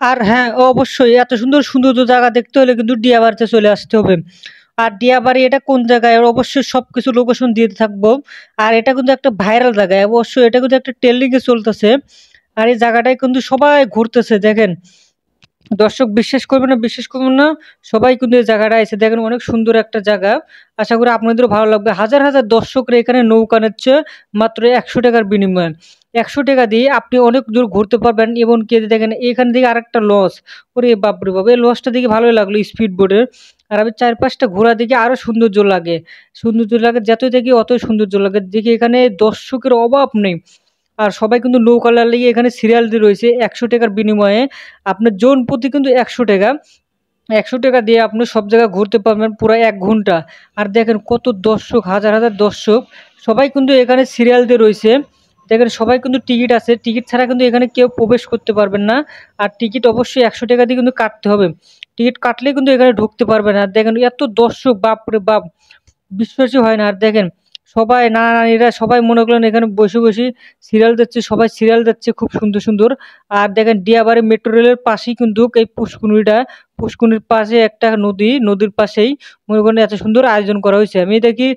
আর হ্যাঁ, অবশ্যই এত সুন্দর সৌন্দর্য জায়গা দেখতে হলে কিন্তু ডিয়াবাড়িতে চলে আসতে হবে। আর ডিয়াবাড়ি এটা কোন জায়গায়? অবশ্যই সবকিছু লোকেশন দিয়ে থাকবো। আর এটা কিন্তু একটা ভাইরাল জায়গা। অবশ্যই এটা কিন্তু একটা ট্রেন্ডিং এ চলতেছে। আর এই জায়গাটায় কিন্তু সবাই ঘুরতেছে দেখেন। দর্শক বিশ্বাস করবেন না, সবাই কিন্তু এই জায়গাটায় এসে দেখেন অনেক সুন্দর একটা জায়গা। আশা করি আপনাদেরও ভালো লাগবে। হাজার, হাজার দর্শকরা এখানে নৌকা নিচ্ছে মাত্র ৳১০০ র বিনিময়ে। ৳১০০ দিয়ে আপনি অনেক দূর ঘুরতে পারবেন এবং কে দেখেন এখান থেকে আরেকটা লঞ্চ। ওরে বাপরে বাপ! এই লঞ্চটা দেখে ভালোই লাগলো স্পিড বোটের। আর আমি ৪-৫ টা ঘোড়া দেখে আরো সৌন্দর্য লাগে। সৌন্দর্য লাগে যতই দেখি অতই সৌন্দর্য লাগে। দেখি এখানে দর্শকের অভাব নেই। আর সবাই কিন্তু নৌকা লেগে এখানে সিরিয়াল দিয়ে রয়েছে ৳১০০ র বিনিময়ে। আপনার জন প্রতি কিন্তু ৳১০০। ৳১০০ দিয়ে আপনি সব জায়গায় ঘুরতে পারবেন পুরা ১ ঘন্টা। আর দেখেন কত দর্শক, হাজার, হাজার দর্শক সবাই কিন্তু এখানে সিরিয়াল দিয়ে রয়েছে। দেখেন সবাই কিন্তু টিকিট আছে। টিকিট ছাড়া কিন্তু এখানে কেউ প্রবেশ করতে পারবেন না। আর টিকিট অবশ্যই ৳১০০ দিয়ে কিন্তু কাটতে হবে। টিকিট কাটলেই কিন্তু এখানে ঢুকতে পারবেন। আর দেখেন এত দর্শক বাপরে বাপ! বিশ্বাসই হয় না। আর দেখেন সবাই নানা-নানিরা সবাই মনে করেন এখানে বসে সিরিয়াল দিচ্ছে, সবাই সিরিয়াল দিচ্ছে খুব সুন্দর, সুন্দর। আর দেখেন ডিয়াবাড়ি মেট্রো রেলের পাশেই কিন্তু এই পুষ্কুনিটা, পুষ্কুনির পাশে একটা নদী, নদীর পাশেই মনে করেন এত সুন্দর আয়োজন করা হয়েছে। আমি দেখি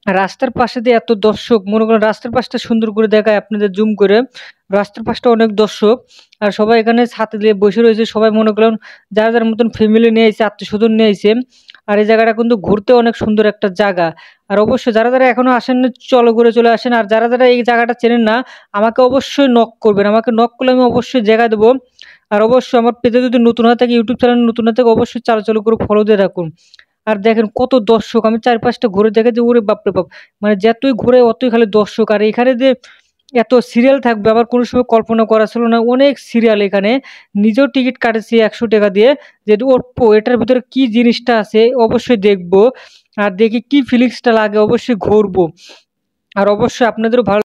রাস্তার পাশে দিয়ে এত দর্শক মনে করেন রাস্তার পাশটা সুন্দর করে দেখায় আপনাদের জুম করে। রাস্তার পাশটা অনেক দর্শক। আর সবাই এখানে ছাতা দিয়ে বসে রয়েছে। সবাই মনে করেন যার, যার মতন ফ্যামিলি নিয়ে আইছে, আত্মীয়স্বজন নিয়ে আইছে। আর এই জায়গাটা কিন্তু ঘুরতে অনেক সুন্দর একটা জায়গা। আর অবশ্যই যারা, যারা এখনো আসেননি চলো ঘুরে চলে আসেন। আর যারা, যারা এই জায়গাটা চেনেন না আমাকে অবশ্যই নক করবেন। আমাকে নক করলে আমি অবশ্যই জায়গা দেবো। আর অবশ্যই আমার পেজে যদি নতুন হয়ে থাকে, ইউটিউব চ্যানেল নতুন হয়ে থাকে অবশ্যই চালু করে ফলো দিয়ে রাখুন। আর দেখেন কত দর্শক! আমি ৪-৫ টা ঘুরে দেখেছি ওরে বাপরে বাপ! মানে যতই ঘুরে অতই খালি দর্শক। আর এখানে যে এত সিরিয়াল থাকবে আমার কোনো সময় কল্পনা করা ছিল না। অনেক সিরিয়াল এখানে। নিজেও টিকিট কাটেছি ৳১০০ দিয়ে। যে ওপ্পো এটার ভিতরে কি জিনিসটা আছে অবশ্যই দেখবো। আর দেখি কি ফিলিংসটা লাগে অবশ্যই ঘুরবো। আর অবশ্যই আপনাদেরও ভালো